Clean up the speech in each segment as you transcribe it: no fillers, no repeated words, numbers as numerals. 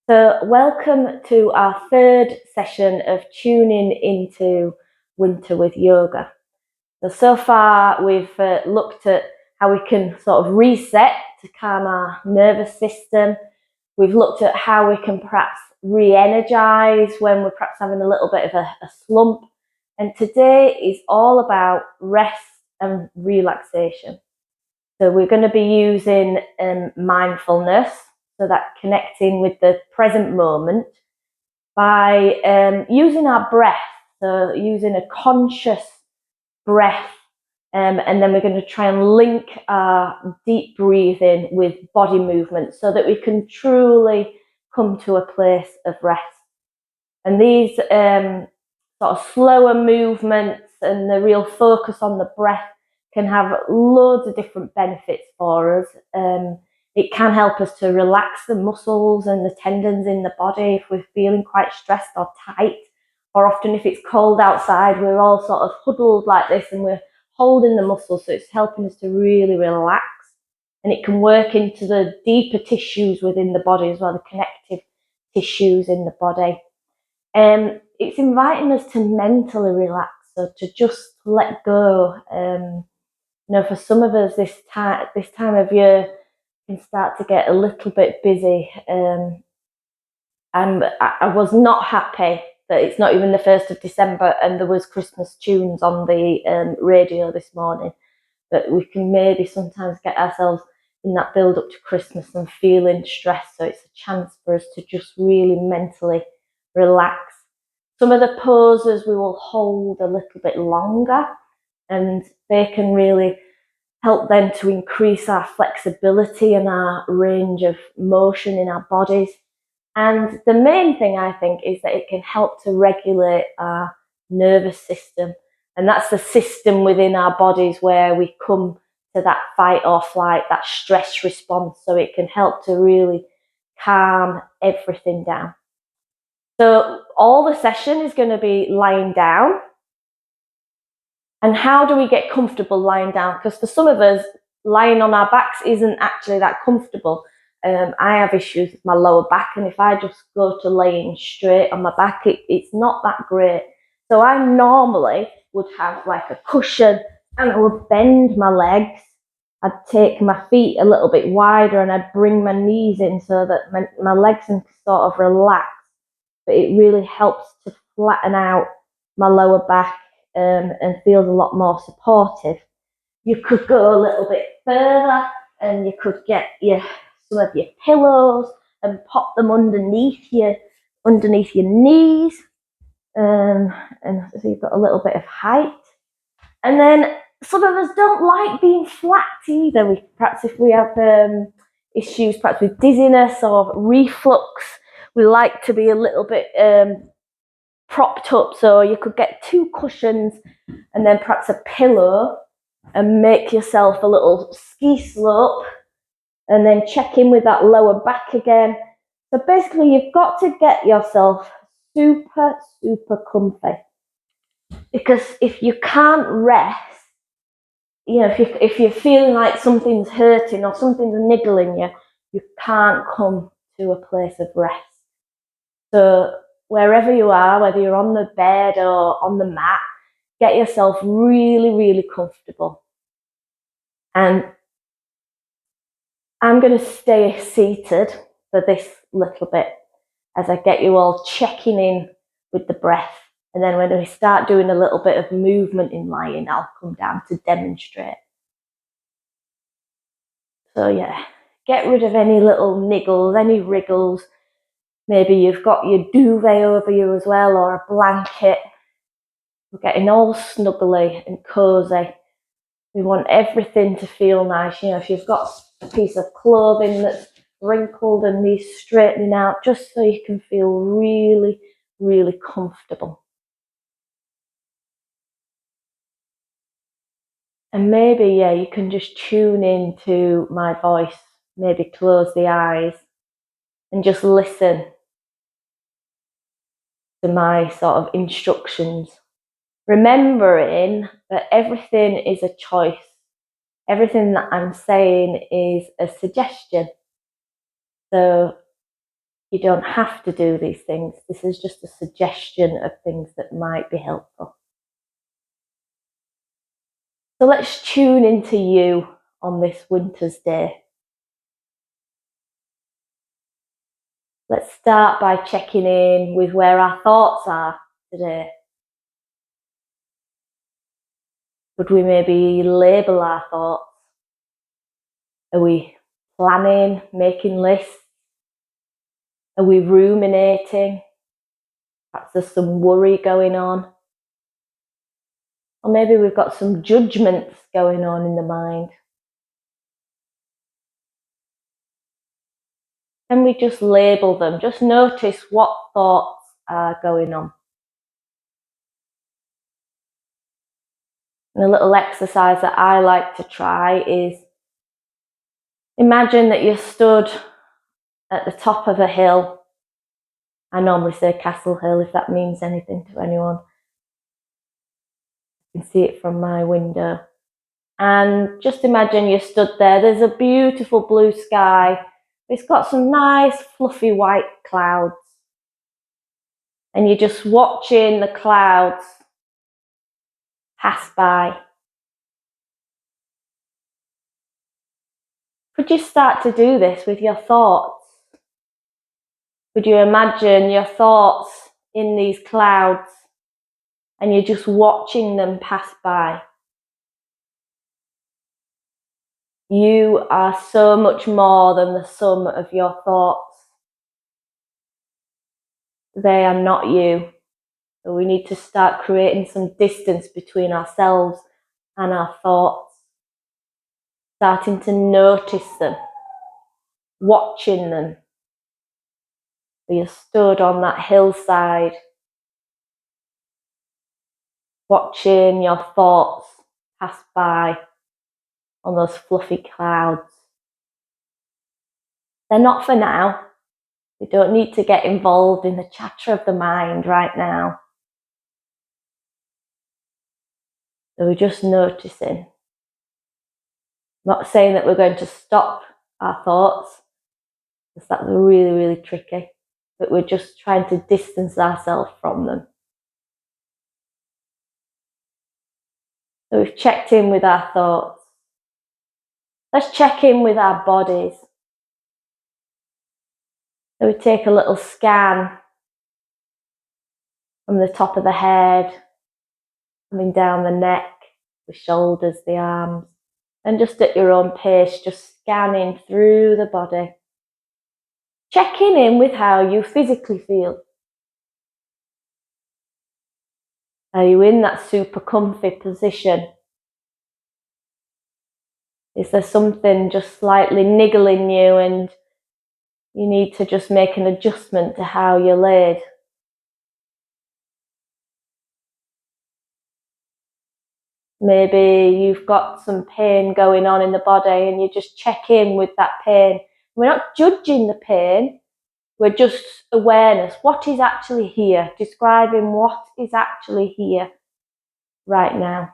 So, welcome to our third session of tuning into winter with yoga. So far, we've looked at how we can sort of reset to calm our nervous system. We've looked at how we can perhaps re-energize when we're perhaps having a little bit of a slump. And today is all about rest and relaxation. So we're going to be using mindfulness, so that connecting with the present moment by using our breath, so using a conscious breath, and then we're going to try and link our deep breathing with body movement so that we can truly come to a place of rest. And these sort of slower movements and the real focus on the breath can have loads of different benefits for us. It can help us to relax the muscles and the tendons in the body if we're feeling quite stressed or tight. Or often if it's cold outside, we're all sort of huddled like this and we're holding the muscles, so it's helping us to really relax. And it can work into the deeper tissues within the body as well, the connective tissues in the body. It's inviting us to mentally relax, so to just let go. For some of us, this time of year can start to get a little bit busy. And I was not happy that it's not even the 1st of December and there was Christmas tunes on the radio this morning. But we can maybe sometimes get ourselves in that build up to Christmas and feeling stressed. So it's a chance for us to just really mentally relax. Some of the poses we will hold a little bit longer, and they can really help then to increase our flexibility and our range of motion in our bodies. And the main thing I think is that it can help to regulate our nervous system. And that's the system within our bodies where we come to that fight or flight, that stress response. So it can help to really calm everything down. So all the session is going to be lying down. And how do we get comfortable lying down? Because for some of us, lying on our backs isn't actually that comfortable. I have issues with my lower back, and if I just go to laying straight on my back, it's not that great. So I normally would have like a cushion and I would bend my legs. I'd take my feet a little bit wider and I'd bring my knees in so that my legs can sort of relax. But it really helps to flatten out my lower back and feels a lot more supportive. You could go a little bit further and you could get some of your pillows and pop them underneath your knees, and so you've got a little bit of height. And then some of us don't like being flat either. Perhaps if we have issues perhaps with dizziness or reflux, we like to be a little bit propped up. So you could get 2 cushions and then perhaps a pillow and make yourself a little ski slope and then check in with that lower back again. So basically you've got to get yourself super, super comfy. Because if you can't rest, if you're feeling like something's hurting or something's niggling you, you can't come to a place of rest. So wherever you are, whether you're on the bed or on the mat, get yourself really, really comfortable. And I'm going to stay seated for this little bit as I get you all checking in with the breath. And then when we start doing a little bit of movement in lying, I'll come down to demonstrate. So yeah, get rid of any little niggles, any wriggles. Maybe you've got your duvet over you as well, or a blanket. We're getting all snuggly and cozy. We want everything to feel nice. If you've got a piece of clothing that's wrinkled and needs straightening out, just so you can feel really, really comfortable. And maybe, you can just tune in to my voice, maybe close the eyes and just listen to my sort of instructions. Remembering that everything is a choice. Everything that I'm saying is a suggestion. So You don't have to do these things. This is just a suggestion of things that might be helpful. So let's tune into you on this winter's day. Let's start by checking in with where our thoughts are today. Could we maybe label our thoughts? Are we planning, making lists? Are we ruminating? Perhaps there's some worry going on. Or maybe we've got some judgments going on in the mind. Can we just label them? Just notice what thoughts are going on. And a little exercise that I like to try is imagine that you're stood at the top of a hill. I normally say Castle Hill if that means anything to anyone. You can see it from my window. And just imagine you're stood there. There's a beautiful blue sky. It's got some nice fluffy white clouds. And you're just watching the clouds pass by. Could you start to do this with your thoughts? Could you imagine your thoughts in these clouds and you're just watching them pass by? You are so much more than the sum of your thoughts. They are not you. So we need to start creating some distance between ourselves and our thoughts. Starting to notice them, watching them. You're stood on that hillside, watching your thoughts pass by on those fluffy clouds. They're not for now. We don't need to get involved in the chatter of the mind right now. So we're just noticing. I'm not saying that we're going to stop our thoughts, because that's really, really tricky. But we're just trying to distance ourselves from them. So we've checked in with our thoughts. Let's check in with our bodies. So we take a little scan from the top of the head, coming down the neck, the shoulders, the arms, and just at your own pace, just scanning through the body. Checking in with how you physically feel. Are you in that super comfy position? Is there something just slightly niggling you and you need to just make an adjustment to how you're laid? Maybe you've got some pain going on in the body and you just check in with that pain. We're not judging the pain, we're just awareness. What is actually here? Describing what is actually here right now.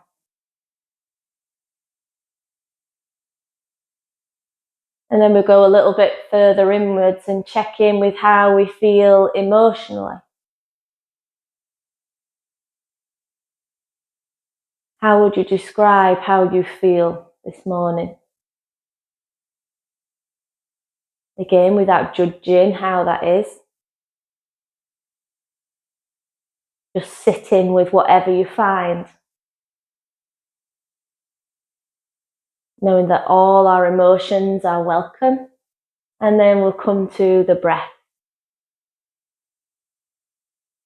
And then we'll go a little bit further inwards and check in with how we feel emotionally. How would you describe how you feel this morning? Again, without judging how that is. Just sitting with whatever you find. Knowing that all our emotions are welcome. And then we'll come to the breath.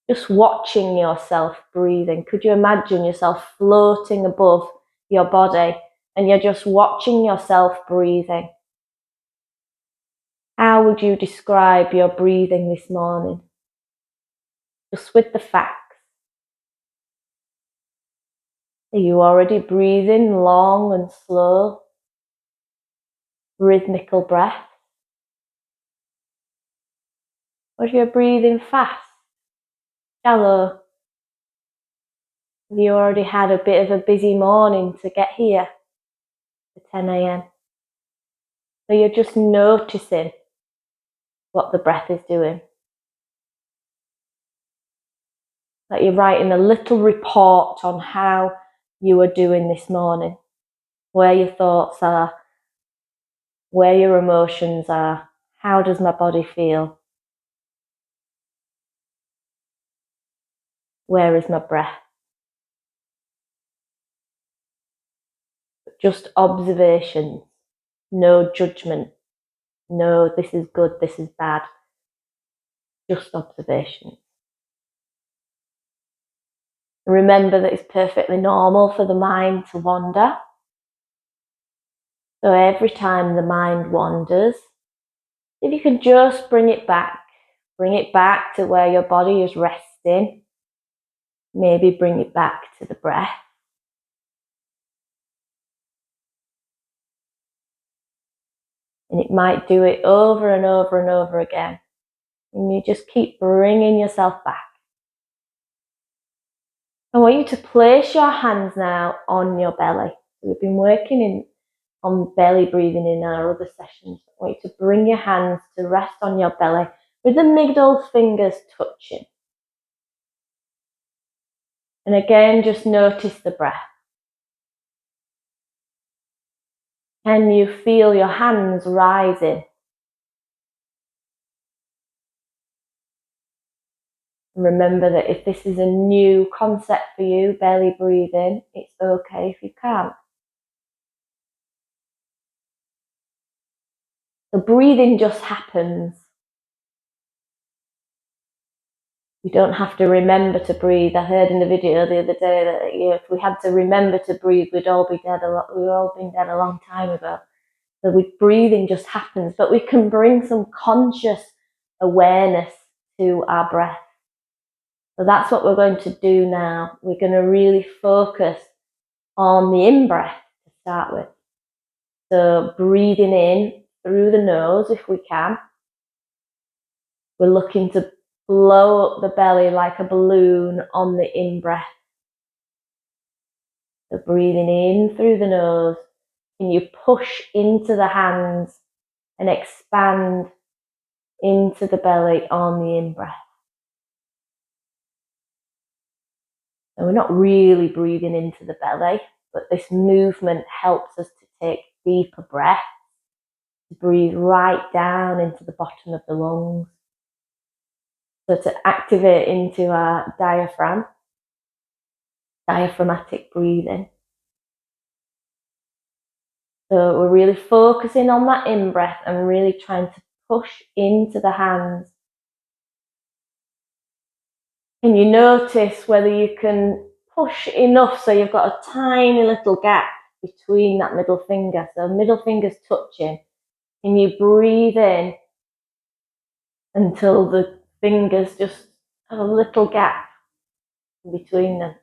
Just watching yourself breathing. Could you imagine yourself floating above your body and you're just watching yourself breathing? How would you describe your breathing this morning? Just with the facts. Are you already breathing long and slow? Rhythmical breath? Or you're breathing fast, shallow? Have you already had a bit of a busy morning to get here at 10 a.m? So you're just noticing what the breath is doing. That you're writing a little report on how you are doing this morning, where your thoughts are, where your emotions are, how does my body feel, where is my breath. Just observations, no judgment, no this is good, this is bad, just observations. Remember that it's perfectly normal for the mind to wander. So every time the mind wanders, if you can just bring it back to where your body is resting, maybe bring it back to the breath. And it might do it over and over and over again. And you just keep bringing yourself back. I want you to place your hands now on your belly. We've been working on belly breathing in our other sessions. I want you to bring your hands to rest on your belly with the middle fingers touching. And again, just notice the breath. Can you feel your hands rising? Remember that if this is a new concept for you, belly breathing, it's okay if you can't. The breathing just happens. You don't have to remember to breathe. I heard in the video the other day that if we had to remember to breathe, we'd all be dead. We've all been dead a long time ago. So breathing just happens, but we can bring some conscious awareness to our breath. So that's what we're going to do now. We're going to really focus on the in-breath to start with. So breathing in through the nose if we can. We're looking to blow up the belly like a balloon on the in-breath. So breathing in through the nose. Can you push into the hands and expand into the belly on the in-breath? And we're not really breathing into the belly, but this movement helps us to take deeper breaths, to breathe right down into the bottom of the lungs. So to activate into our diaphragm, diaphragmatic breathing. So we're really focusing on that in-breath and really trying to push into the hands. Can you notice whether you can push enough so you've got a tiny little gap between that middle finger? So middle finger's touching. Can you breathe in until the fingers just have a little gap between them?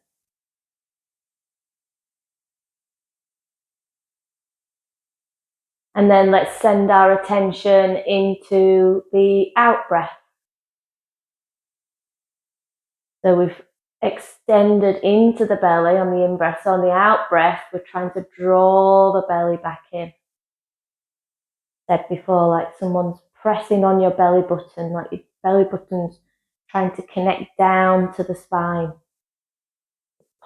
And then let's send our attention into the out breath. So we've extended into the belly on the in-breath. So on the out-breath, we're trying to draw the belly back in. Said before, like someone's pressing on your belly button, like your belly button's trying to connect down to the spine,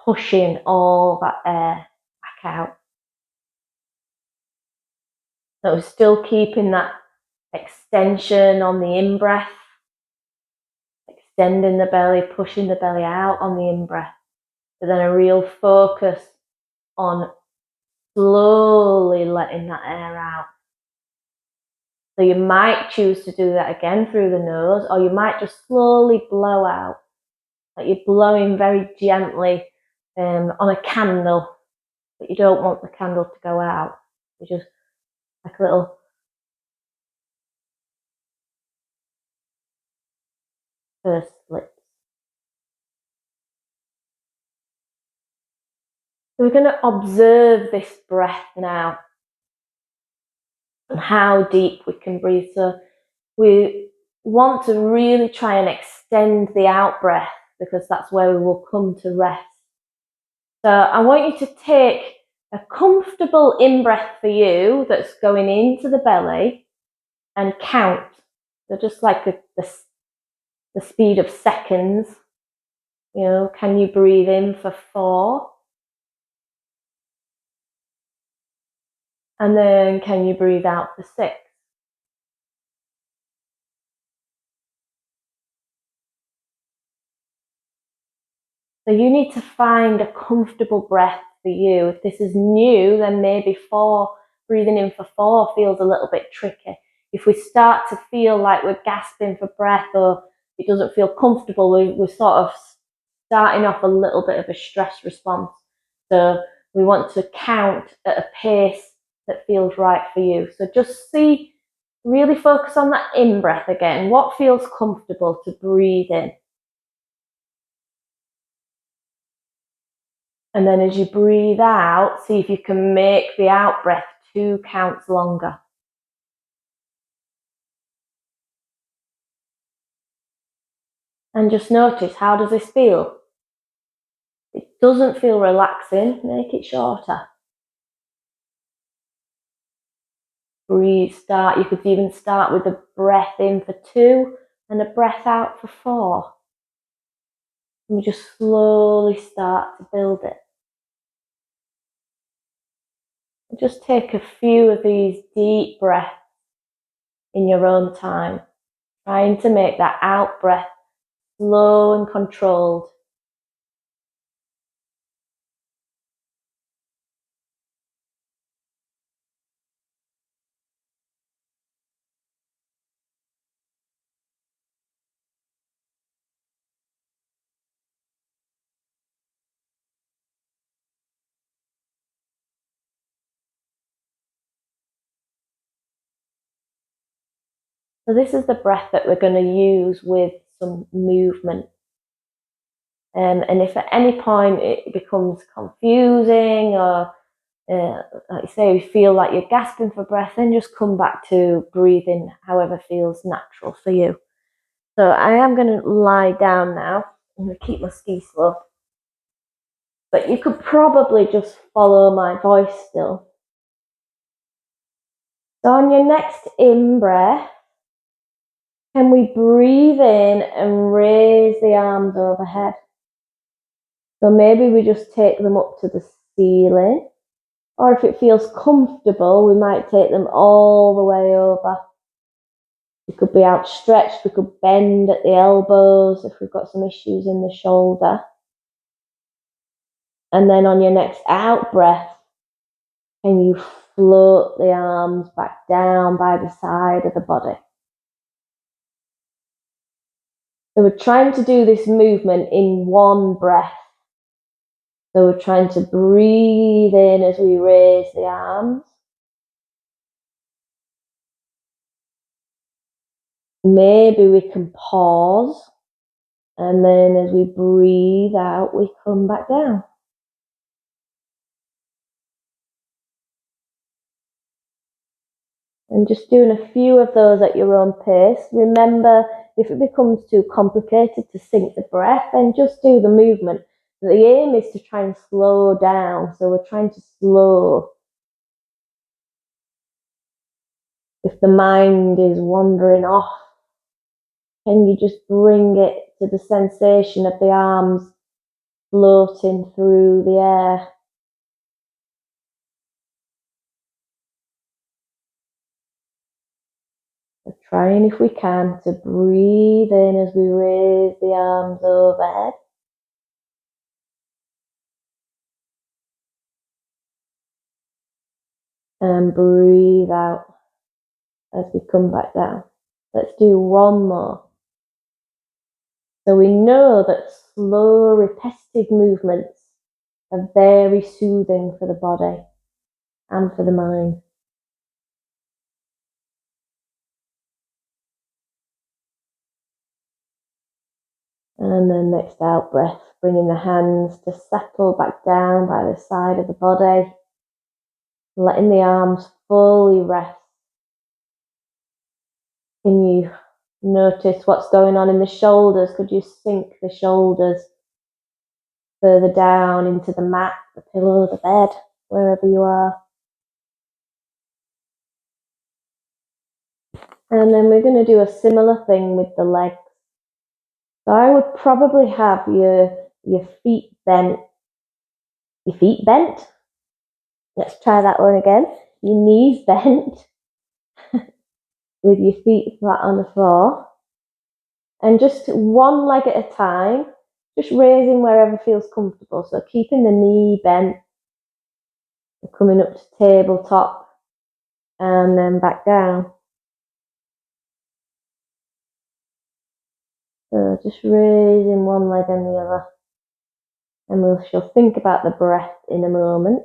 pushing all that air back out. So we're still keeping that extension on the in-breath, extending the belly, pushing the belly out on the in-breath, but then a real focus on slowly letting that air out. So you might choose to do that again through the nose, or you might just slowly blow out, like you're blowing very gently on a candle, but you don't want the candle to go out. You just like a little pursed lips. So we're going to observe this breath now and how deep we can breathe. So we want to really try and extend the out breath because that's where we will come to rest. So I want you to take a comfortable in-breath for you that's going into the belly and count So just like the speed of seconds, can you breathe in for 4? And then can you breathe out for 6? So you need to find a comfortable breath for you. If this is new, then maybe 4, breathing in for 4 feels a little bit tricky. If we start to feel like we're gasping for breath or it doesn't feel comfortable, we're sort of starting off a little bit of a stress response. So we want to count at a pace that feels right for you. So just really focus on that in breath again. What feels comfortable to breathe in? And then as you breathe out, see if you can make the out breath 2 counts longer. And just notice, how does this feel? It doesn't feel relaxing, make it shorter. Breathe, you could even start with a breath in for 2 and a breath out for 4. And we just slowly start to build it. Just take a few of these deep breaths in your own time, trying to make that out breath slow and controlled. So this is the breath that we're going to use with some movement. And if at any point it becomes confusing or, like you say, you feel like you're gasping for breath, then just come back to breathing however feels natural for you. So I am going to lie down now. I'm going to keep my ski slow. But you could probably just follow my voice still. So on your next in breath, can we breathe in and raise the arms overhead? So maybe we just take them up to the ceiling, or if it feels comfortable, we might take them all the way over. We could be outstretched, we could bend at the elbows if we've got some issues in the shoulder. And then on your next out breath, can you float the arms back down by the side of the body? So we're trying to do this movement in one breath. So we're trying to breathe in as we raise the arms. Maybe we can pause, and then as we breathe out, we come back down. And just doing a few of those at your own pace. Remember, if it becomes too complicated to sync the breath, then just do the movement. The aim is to try and slow down. So we're trying to slow. If the mind is wandering off, can you just bring it to the sensation of the arms floating through the air? So trying, if we can, to breathe in as we raise the arms overhead. And breathe out as we come back down. Let's do one more. So we know that slow, repetitive movements are very soothing for the body and for the mind. And then next out breath, bringing the hands to settle back down by the side of the body, letting the arms fully rest. Can you notice what's going on in the shoulders? Could you sink the shoulders further down into the mat, the pillow, the bed, wherever you are? And then we're going to do a similar thing with the legs. So I would probably have your feet bent. Your feet bent? Let's try that one again. Your knees bent with your feet flat on the floor. And just one leg at a time, just raising wherever feels comfortable. So keeping the knee bent, coming up to tabletop, and then back down. So just raising one leg and the other. And we shall think about the breath in a moment.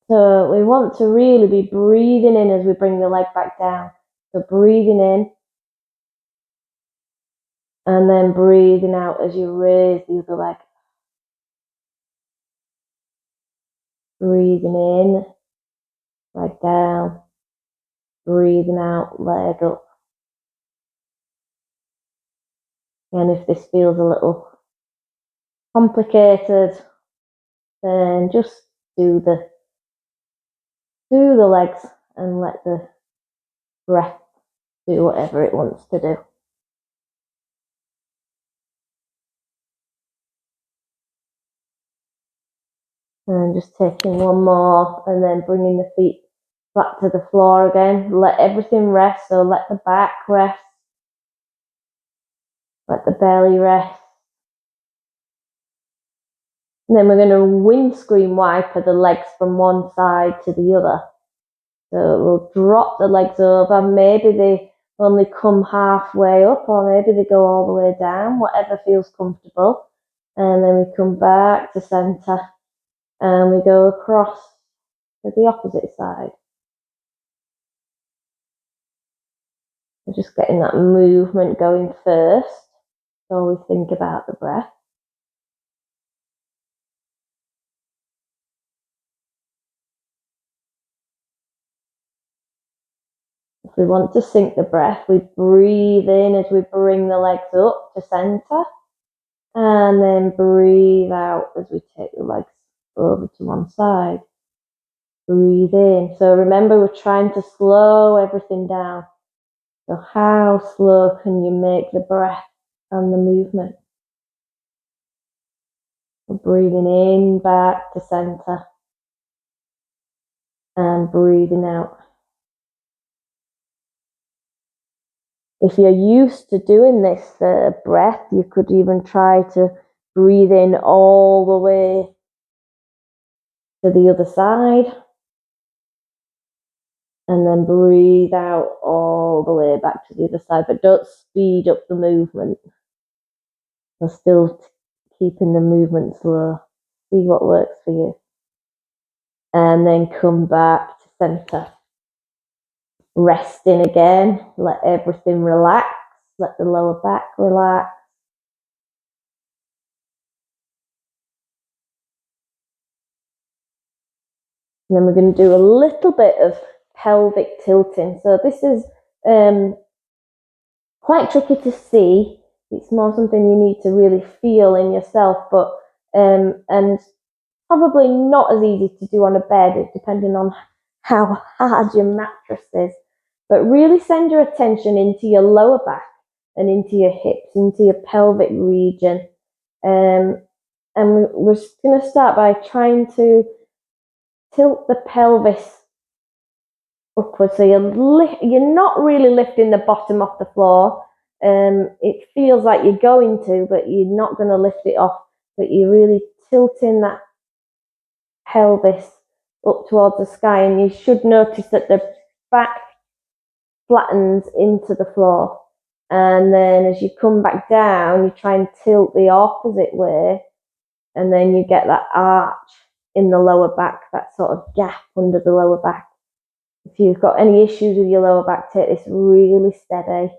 So we want to really be breathing in as we bring the leg back down. So breathing in and then breathing out as you raise the other leg. Breathing in, leg down. Breathing out, leg up. And if this feels a little complicated, then just do the legs and let the breath do whatever it wants to do. And just taking one more and then bringing the feet back to the floor again. Let everything rest. So let the back rest. Let the belly rest. And then we're going to windscreen wiper the legs from one side to the other. So we'll drop the legs over. Maybe they only come halfway up, or maybe they go all the way down, whatever feels comfortable. And then we come back to center and we go across to the opposite side. We're just getting that movement going first, so we think about the breath. If we want to sync the breath, we breathe in as we bring the legs up to center, and then breathe out as we take the legs over to one side. Breathe in. So remember, we're trying to slow everything down. So how slow can you make the breath and the movement? We're breathing in back to center and breathing out. If you're used to doing this breath, you could even try to breathe in all the way to the other side and then breathe out all the way back to the other side, but don't speed up the movement. We're still keeping the movement slow. See what works for you. And then come back to center. Resting again. Let everything relax. Let the lower back relax. And then we're going to do a little bit of pelvic tilting. So this is quite tricky to see. It's more something you need to really feel in yourself, but and probably not as easy to do on a bed, depending on how hard your mattress is. But really send your attention into your lower back and into your hips, into your pelvic region. And we're going to start by trying to tilt the pelvis upwards. So you're not really lifting the bottom off the floor. It feels like you're going to, but you're not going to lift it off. But you're really tilting that pelvis up towards the sky, and you should notice that the back flattens into the floor. And then as you come back down, you try and tilt the opposite way, and then you get that arch in the lower back, that sort of gap under the lower back. If you've got any issues with your lower back, take this really steady.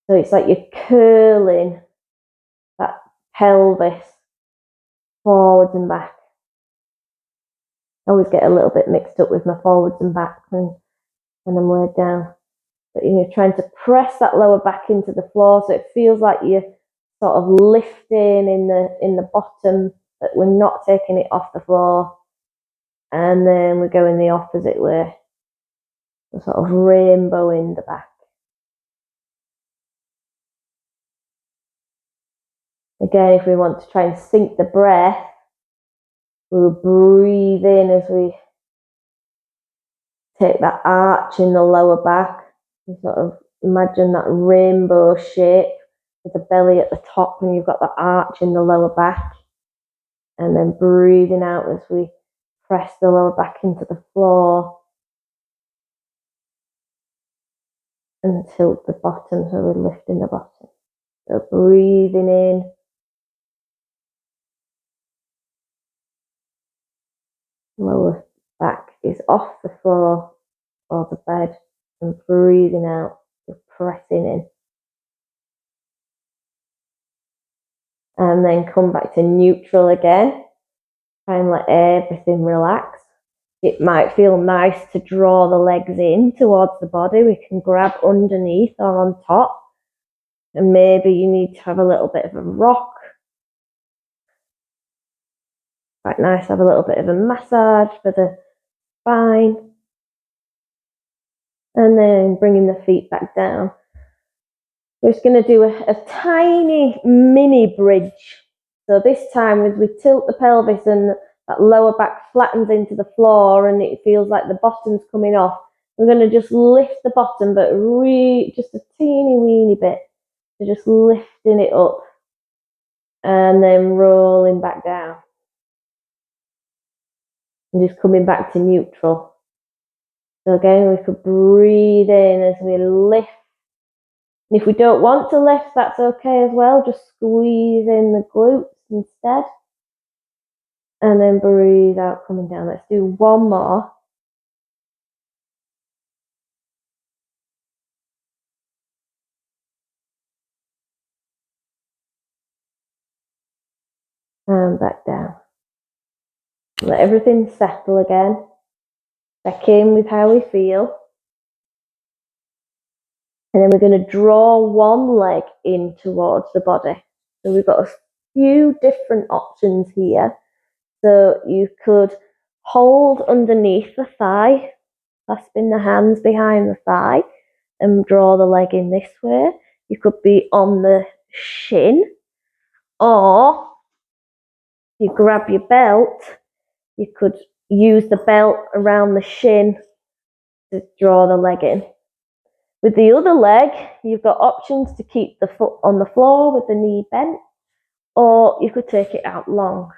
So it's like you're curling that pelvis forwards and back. I always get a little bit mixed up with my forwards and backs when I'm laid down. But you're trying to press that lower back into the floor so it feels like you're sort of lifting in the bottom but we're not taking it off the floor. And then we're going the opposite way, the sort of rainbow in the back. Again, if we want to try and sync the breath, we'll breathe in as we take that arch in the lower back. You sort of imagine that rainbow shape with the belly at the top, and you've got the arch in the lower back. And then breathing out as we press the lower back into the floor and tilt the bottom, so we're lifting the bottom. So breathing in. Lower back is off the floor or the bed, and breathing out, we're pressing in. And then come back to neutral again. Try and let everything relax. It might feel nice to draw the legs in towards the body. We can grab underneath or on top. And maybe you need to have a little bit of a rock. Quite nice to have a little bit of a massage for the spine. And then bringing the feet back down. We're just going to do a tiny mini bridge. So this time as we tilt the pelvis and that lower back flattens into the floor and it feels like the bottom's coming off, we're going to just lift the bottom, but just a teeny weeny bit. So just lifting it up and then rolling back down. And just coming back to neutral. So again, we could breathe in as we lift. And if we don't want to lift, that's okay as well. Just squeeze in the glutes instead. And then breathe out, coming down. Let's do one more. And back down. Let everything settle again. Check in with how we feel. And then we're going to draw one leg in towards the body. So we've got a few different options here. So you could hold underneath the thigh, clasping the hands behind the thigh, and draw the leg in this way. You could be on the shin, or you grab your belt, you could use the belt around the shin to draw the leg in. With the other leg, you've got options to keep the foot on the floor with the knee bent, or you could take it out long.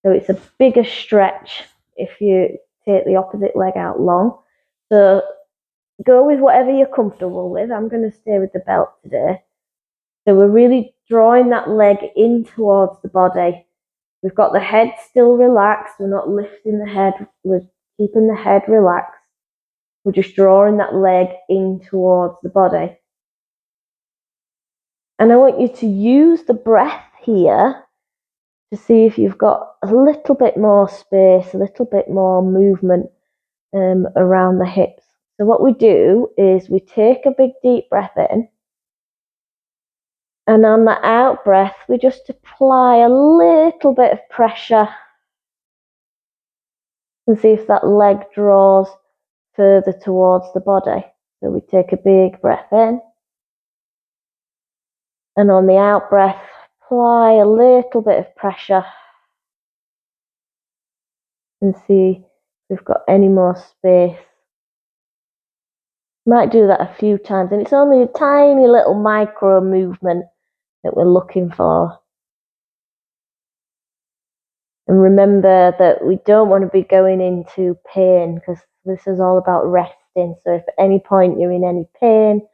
So it's a bigger stretch if you take the opposite leg out long. So go with whatever you're comfortable with. I'm going to stay with the belt today. So we're really drawing that leg in towards the body. We've got the head still relaxed. We're not lifting the head. We're keeping the head relaxed. We're just drawing that leg in towards the body. And I want you to use the breath here to see if you've got a little bit more space, a little bit more movement around the hips. So what we do is we take a big deep breath in, and on the out breath we just apply a little bit of pressure and see if that leg draws further towards the body. So we take a big breath in, and on the out breath apply a little bit of pressure and see if we've got any more space. Might do that a few times, and it's only a tiny little micro movement that we're looking for. And remember that we don't want to be going into pain, because this is all about resting. So if at any point you're in any pain,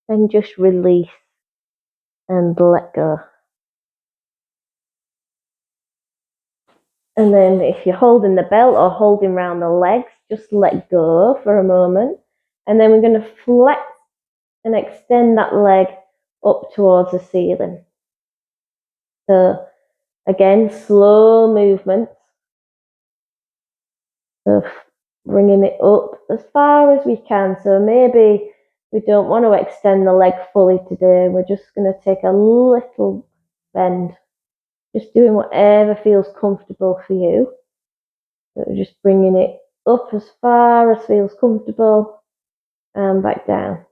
then just release and let go. And then if you're holding the belt or holding around the legs, just let go for a moment. And then we're going to flex and extend that leg up towards the ceiling. So again, slow movements. So bringing it up as far as we can. So maybe we don't want to extend the leg fully today. We're just going to take a little bend Just doing whatever feels comfortable for you. So just bringing it up as far as feels comfortable and back down.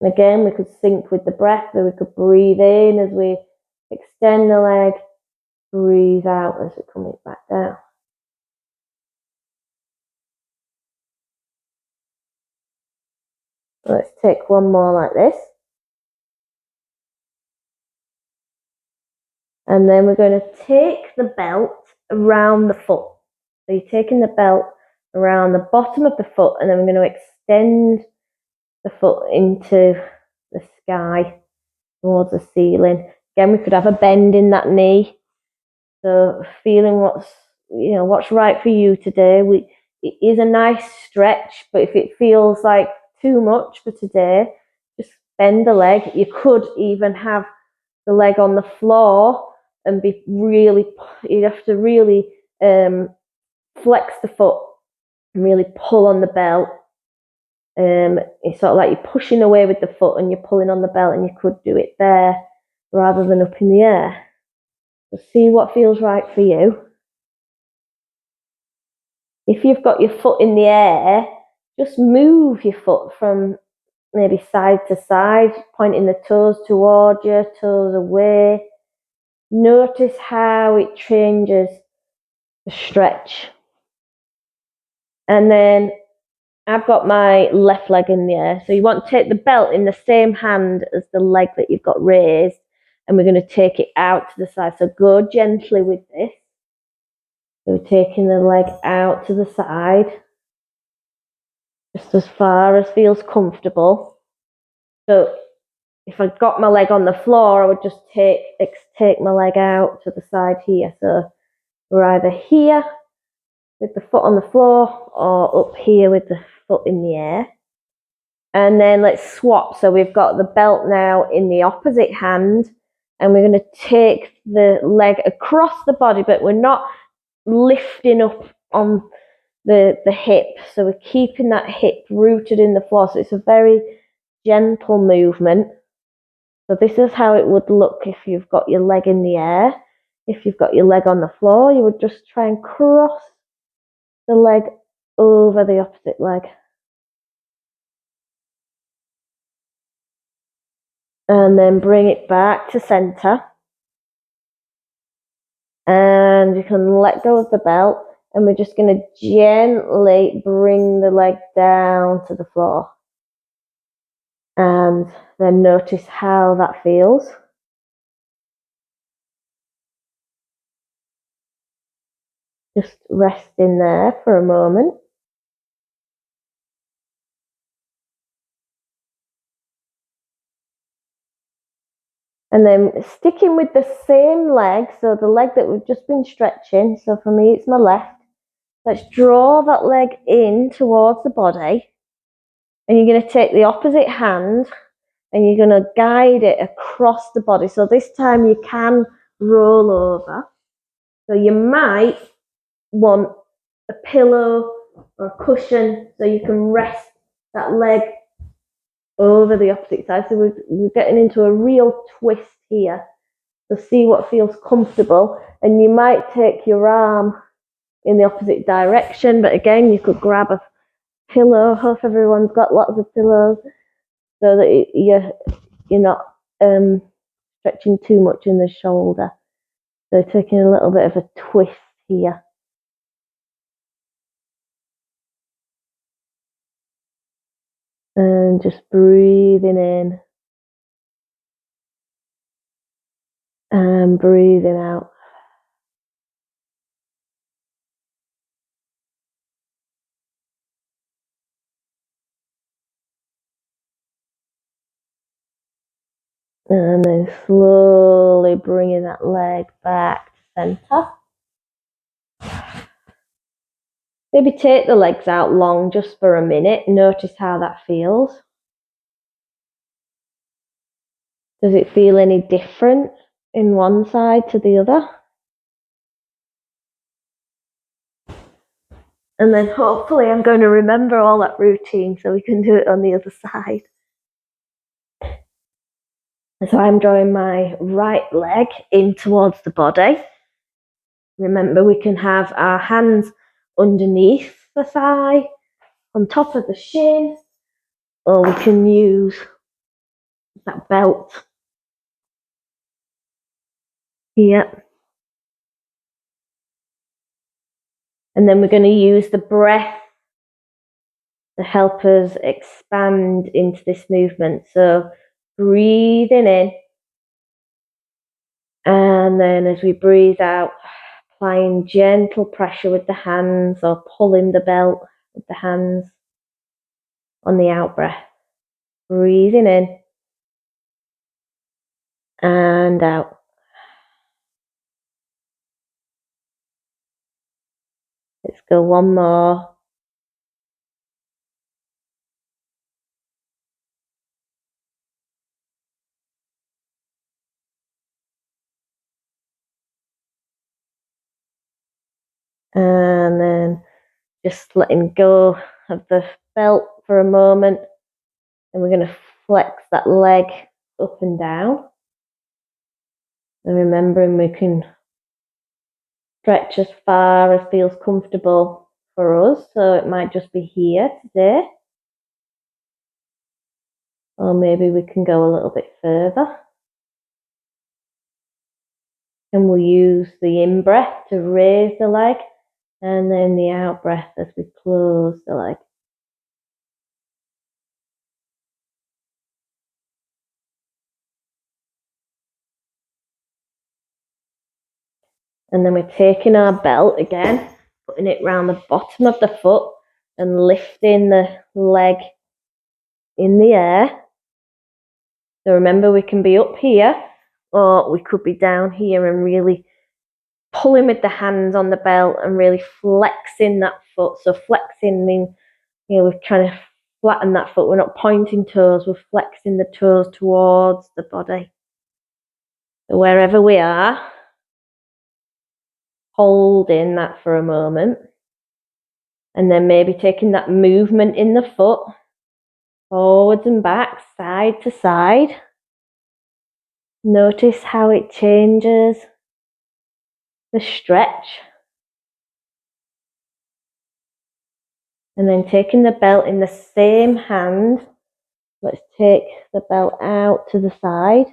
And again, we could sync with the breath, so we could breathe in as we extend the leg, breathe out as we come it back down. Let's take one more like this. And then we're going to take the belt around the foot. So you're taking the belt around the bottom of the foot, and then we're going to extend the foot into the sky towards the ceiling. Again, we could have a bend in that knee. So feeling what's right for you today. It is a nice stretch, but if it feels like too much for today, just bend the leg. You could even have the leg on the floor and you have to really flex the foot and really pull on the belt. It's sort of like you're pushing away with the foot and you're pulling on the belt, and you could do it there rather than up in the air. So see what feels right for you. If you've got your foot in the air, just move your foot from maybe side to side, pointing the toes towards you, toes away. Notice how it changes the stretch. And then I've got my left leg in the air. So you want to take the belt in the same hand as the leg that you've got raised, and we're going to take it out to the side. So go gently with this. So we're taking the leg out to the side, just as far as feels comfortable. So if I've got my leg on the floor, I would just take my leg out to the side here. So we're either here with the foot on the floor or up here with the foot in the air. And then let's swap. So we've got the belt now in the opposite hand, and we're going to take the leg across the body, but we're not lifting up on the hip. So we're keeping that hip rooted in the floor. So it's a very gentle movement. So this is how it would look if you've got your leg in the air. If you've got your leg on the floor, you would just try and cross the leg over the opposite leg. And then bring it back to center. And you can let go of the belt, and we're just going to gently bring the leg down to the floor. And then notice how that feels. Just rest in there for a moment. And then sticking with the same leg, so the leg that we've just been stretching, so for me it's my left. Let's draw that leg in towards the body. And you're going to take the opposite hand and you're going to guide it across the body. So this time you can roll over. So you might want a pillow or a cushion so you can rest that leg over the opposite side. So we're getting into a real twist here. So see what feels comfortable. And you might take your arm in the opposite direction, but again, you could grab a pillow. Hope everyone's got lots of pillows so that you're not stretching too much in the shoulder. So taking a little bit of a twist here. And just breathing in and breathing out. And then slowly bringing that leg back to center. Maybe take the legs out long just for a minute. Notice how that feels. Does it feel any different in one side to the other? And then hopefully I'm going to remember all that routine so we can do it on the other side. So I'm drawing my right leg in towards the body. Remember, we can have our hands underneath the thigh, on top of the shin, or we can use that belt here. And then we're going to use the breath to help us expand into this movement. So breathing in, and then as we breathe out, applying gentle pressure with the hands or pulling the belt with the hands on the out breath. Breathing in and out. Let's go one more. And then just letting go of the belt for a moment. And we're going to flex that leg up and down. And remembering we can stretch as far as feels comfortable for us. So it might just be here today. Or maybe we can go a little bit further. And we'll use the in-breath to raise the leg, and then the out-breath as we close the leg. And then we're taking our belt again, putting it round the bottom of the foot and lifting the leg in the air. So remember, we can be up here or we could be down here and really pulling with the hands on the belt and really flexing that foot. So flexing means, we're trying to flatten that foot. We're not pointing toes, we're flexing the toes towards the body. So wherever we are, holding that for a moment. And then maybe taking that movement in the foot, forwards and back, side to side. Notice how it changes the stretch. And then taking the belt in the same hand, let's take the belt out to the side,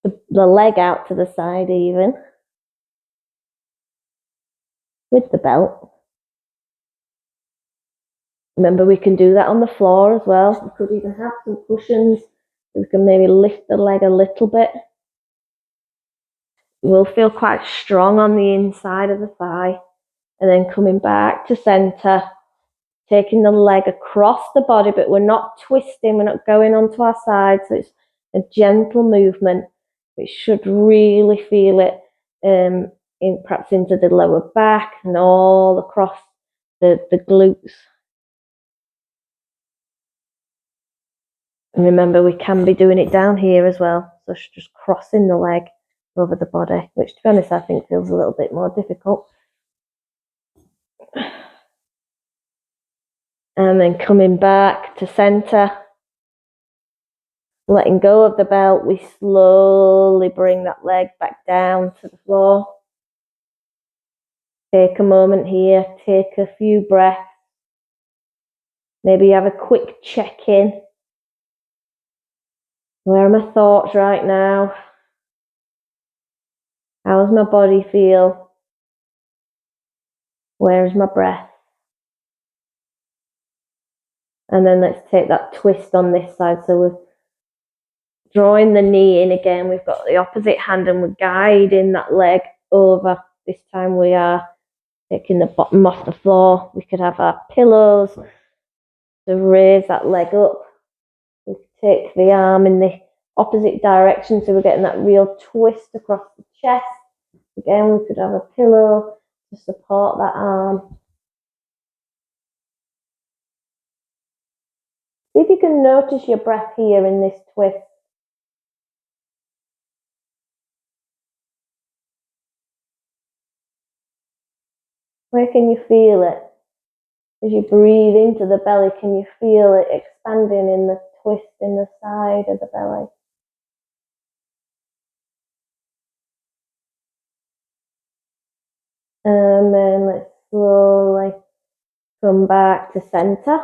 the leg out to the side even, with the belt. Remember, we can do that on the floor as well. We could even have some cushions. We can maybe lift the leg a little bit. We'll feel quite strong on the inside of the thigh. And then coming back to center, taking the leg across the body, but we're not twisting, we're not going onto our side. So it's a gentle movement. We should really feel it perhaps into the lower back and all across the glutes. And remember, we can be doing it down here as well. So just crossing the leg over the body, which to be honest, I think feels a little bit more difficult. And then coming back to center, letting go of the belt, we slowly bring that leg back down to the floor. Take a moment here, take a few breaths. Maybe have a quick check-in. Where are my thoughts right now? How does my body feel? Where is my breath? And then let's take that twist on this side. So we're drawing the knee in again. We've got the opposite hand and we're guiding that leg over. This time we are taking the bottom off the floor. We could have our pillows to raise that leg up. We could take the arm in the opposite direction so we're getting that real twist across the chest. Again, we could have a pillow to support that arm. See if you can notice your breath here in this twist. Where can you feel it? As you breathe into the belly, can you feel it expanding in the twist in the side of the belly? And then let's slowly come back to centre.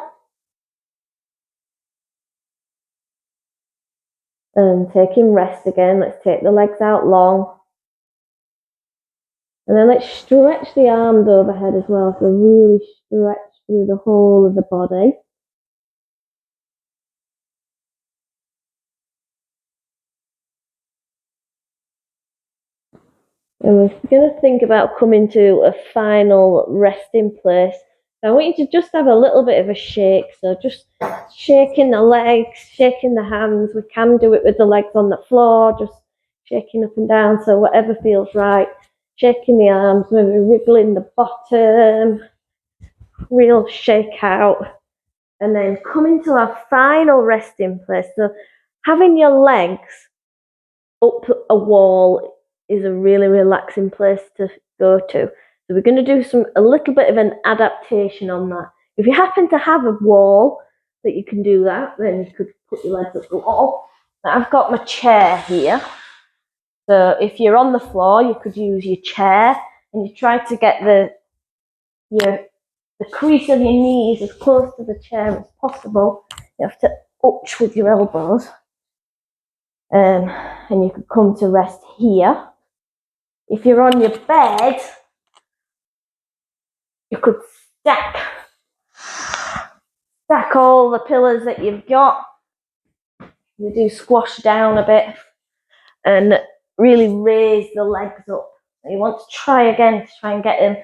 And taking rest again, let's take the legs out long. And then let's stretch the arms overhead as well, so really stretch through the whole of the body. And we're going to think about coming to a final resting place. So I want you to just have a little bit of a shake. So just shaking the legs, shaking the hands. We can do it with the legs on the floor, just shaking up and down. So whatever feels right. Shaking the arms, maybe wriggling the bottom. Real shake out. And then coming to our final resting place. So having your legs up a wall is a really relaxing place to go to. So we're going to do a little bit of an adaptation on that. If you happen to have a wall that you can do that, then you could put your legs up the wall. Now I've got my chair here. So if you're on the floor, you could use your chair and you try to get the crease of your knees as close to the chair as possible. You have to arch with your elbows. And you could come to rest here. If you're on your bed, you could stack all the pillows that you've got. You do squash down a bit and really raise the legs up. You want to try again to try and get them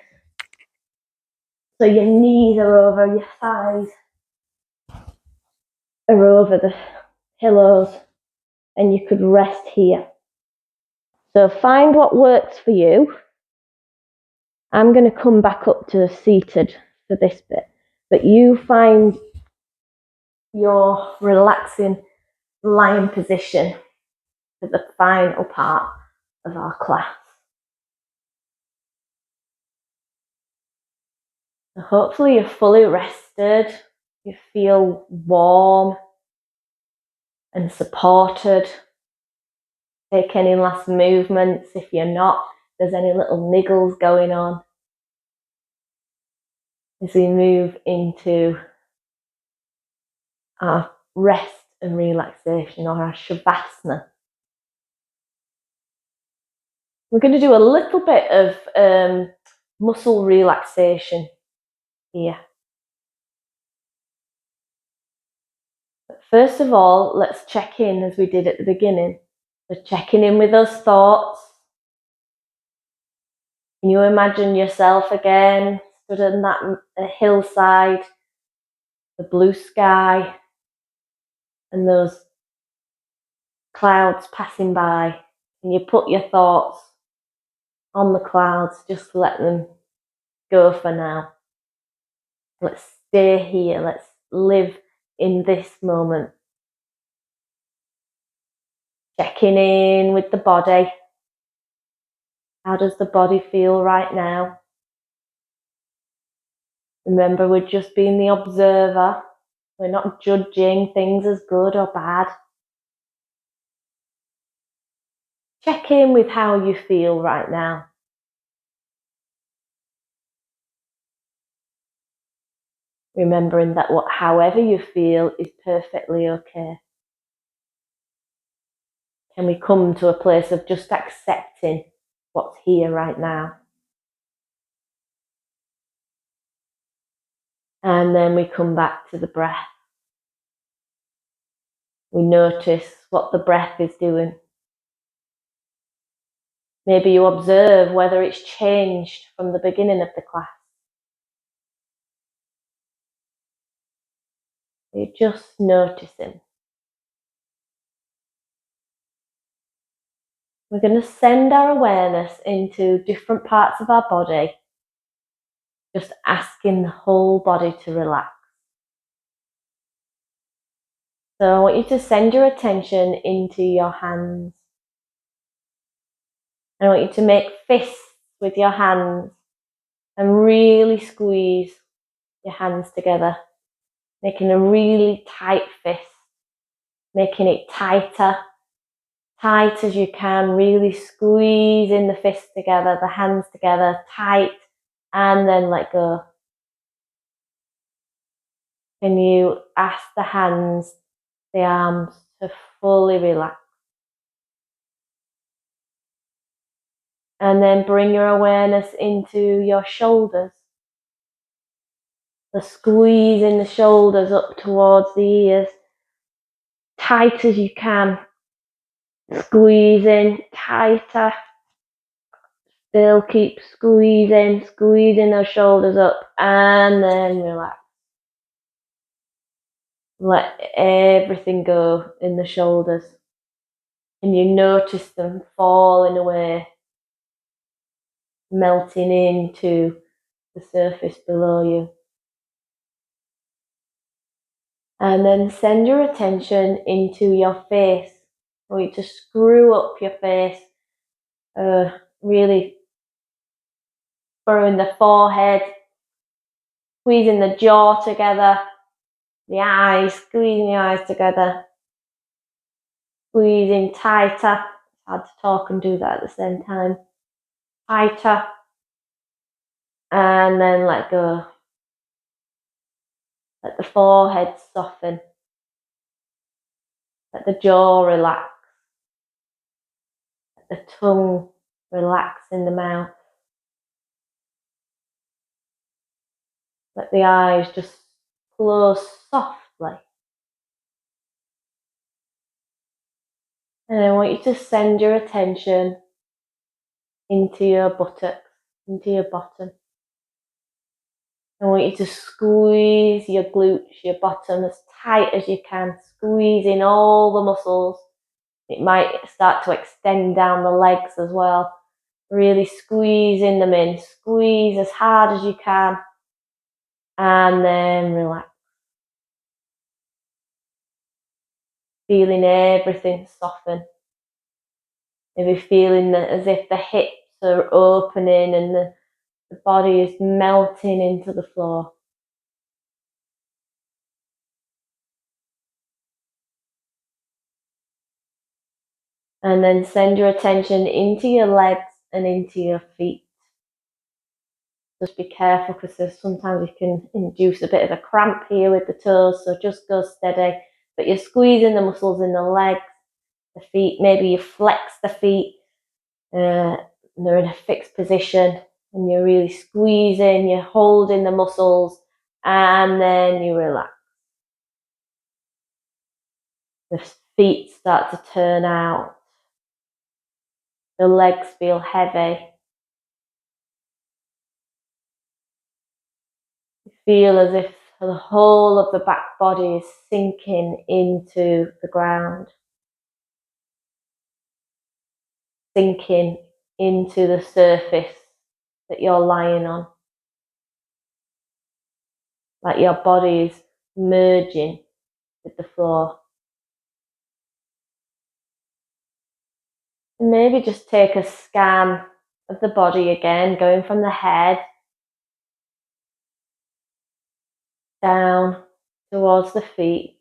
so your knees are over, your thighs are over the pillows, and you could rest here. So find what works for you. I'm going to come back up to seated for this bit, but you find your relaxing lying position for the final part of our class. So hopefully you're fully rested, you feel warm and supported. Take any last movements. If you're not, there's any little niggles going on as we move into our rest and relaxation, or our Shavasana. We're going to do a little bit of muscle relaxation here. But first of all, let's check in as we did at the beginning. So checking in with those thoughts. Can you imagine yourself again stood on that hillside, the blue sky, and those clouds passing by? Can you put your thoughts on the clouds? Just let them go for now. Let's stay here. Let's live in this moment. Checking in with the body. How does the body feel right now? Remember, we're just being the observer. We're not judging things as good or bad. Check in with how you feel right now. Remembering that however you feel is perfectly okay. Can we come to a place of just accepting what's here right now? And then we come back to the breath. We notice what the breath is doing. Maybe you observe whether it's changed from the beginning of the class. You're just noticing. We're going to send our awareness into different parts of our body, just asking the whole body to relax. So I want you to send your attention into your hands. I want you to make fists with your hands and really squeeze your hands together, making a really tight fist, making it tight as you can, really squeezing the fists together, the hands together, tight, and then let go. Can you ask the hands, the arms to fully relax? And then bring your awareness into your shoulders. So squeezing the shoulders up towards the ears, tight as you can. Squeezing tighter. Still keep squeezing those shoulders up, and then relax. Let everything go in the shoulders. And you notice them falling away, melting into the surface below you. And then send your attention into your face. I want you to screw up your face, really furrowing the forehead, squeezing the jaw together, the eyes, squeezing the eyes together, squeezing tighter. It's hard to talk and do that at the same time. Tighter, and then let go. Let the forehead soften. Let the jaw relax. Let the tongue relax in the mouth. Let the eyes just close softly. And I want you to send your attention into your buttocks, into your bottom. I want you to squeeze your glutes, your bottom as tight as you can, squeezing all the muscles. It might start to extend down the legs as well. Really squeezing them in. Squeeze as hard as you can. And then relax. Feeling everything soften. Maybe feeling as if the hips are opening and the body is melting into the floor. And then send your attention into your legs and into your feet. Just be careful because sometimes you can induce a bit of a cramp here with the toes, so just go steady. But you're squeezing the muscles in the legs, the feet. Maybe you flex the feet, and they're in a fixed position, and you're really squeezing, you're holding the muscles, and then you relax. The feet start to turn out. The legs feel heavy. You feel as if the whole of the back body is sinking into the ground, sinking into the surface that you're lying on. Like your body is merging with the floor. And maybe just take a scan of the body again, going from the head down towards the feet,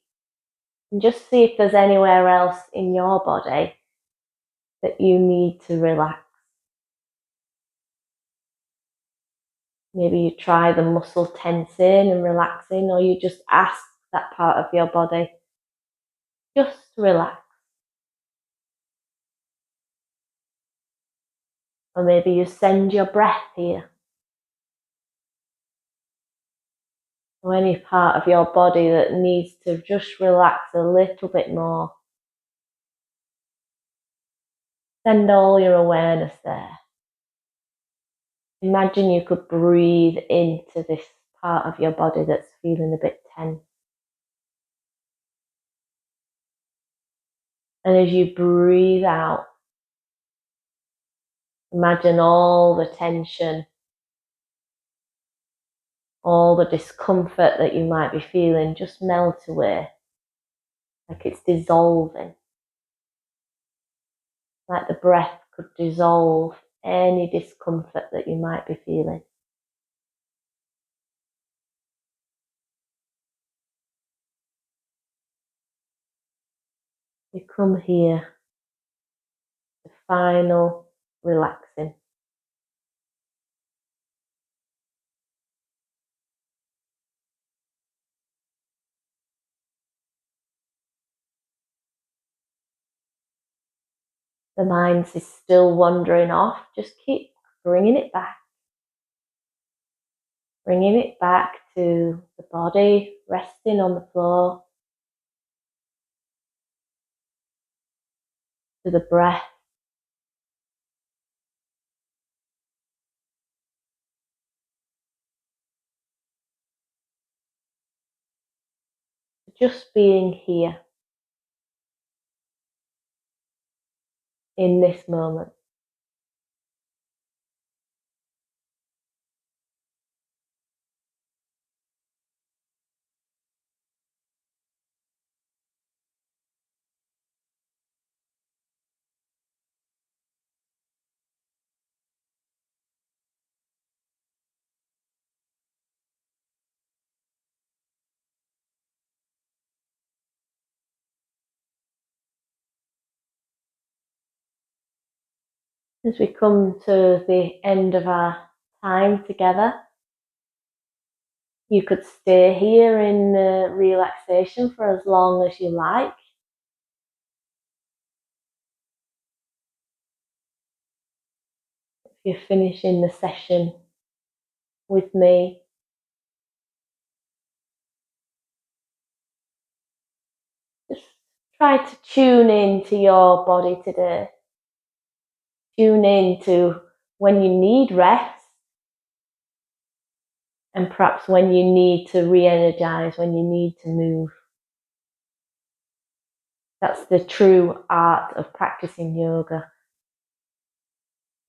and just see if there's anywhere else in your body that you need to relax. Maybe you try the muscle tensing and relaxing, or you just ask that part of your body, just relax. Or maybe you send your breath here. Or any part of your body that needs to just relax a little bit more. Send all your awareness there. Imagine you could breathe into this part of your body that's feeling a bit tense. And as you breathe out, imagine all the tension, all the discomfort that you might be feeling just melt away, like it's dissolving. Like the breath could dissolve any discomfort that you might be feeling. You come here, the final relaxing. the mind is still wandering off, just keep bringing it back. Bringing it back to the body, resting on the floor, to the breath. Just being here in this moment. As we come to the end of our time together, you could stay here in relaxation for as long as you like. If you're finishing the session with me, just try to tune in to your body today. Tune in to when you need rest and perhaps when you need to re-energize, when you need to move. That's the true art of practicing yoga.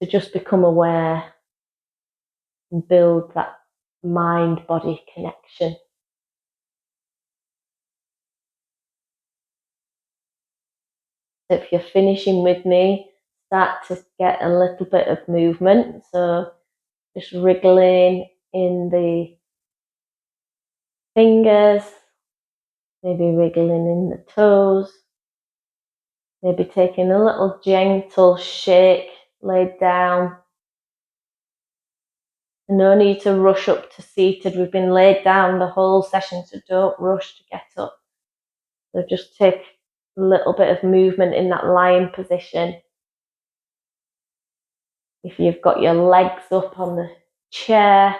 To just become aware and build that mind-body connection. If you're finishing with me, start to get a little bit of movement. So just wriggling in the fingers, maybe wriggling in the toes, maybe taking a little gentle shake, laid down. No need to rush up to seated. We've been laid down the whole session, so don't rush to get up. So just take a little bit of movement in that lying position. If you've got your legs up on the chair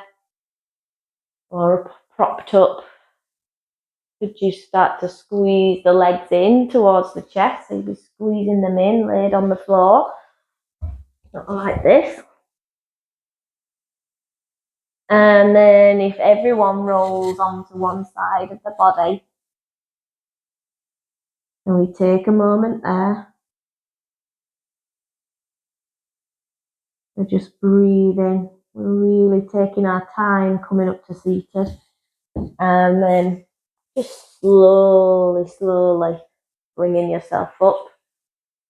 or propped up, could you start to squeeze the legs in towards the chest? So you'd be squeezing them in, laid on the floor, not like this. And then if everyone rolls onto one side of the body, and we take a moment there, we're just breathing. We're really taking our time coming up to seated. And then just slowly bringing yourself up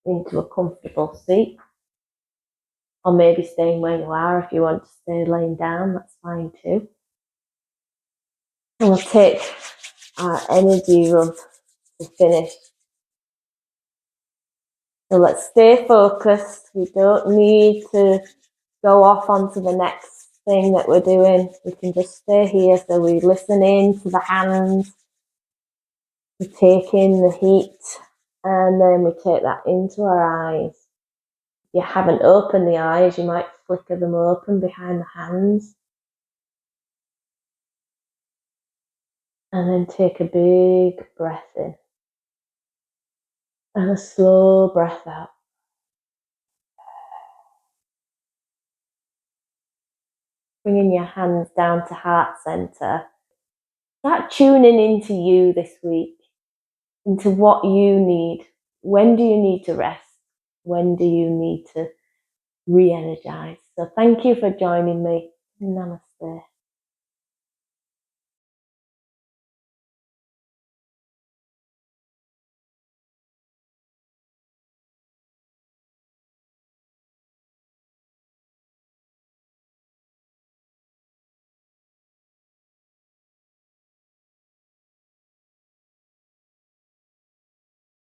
into a comfortable seat. Or maybe staying where you are. If you want to stay laying down, that's fine too. And we'll take our energy rub to finish. So let's stay focused. We don't need to go off onto the next thing that we're doing. We can just stay here. So we listen in to the hands. We take in the heat, and then we take that into our eyes. If you haven't opened the eyes, you might flicker them open behind the hands. And then take a big breath in. And a slow breath out. Bringing your hands down to heart center. Start tuning into you this week, into what you need. When do you need to rest? When do you need to re-energize? So thank you for joining me. Namaste.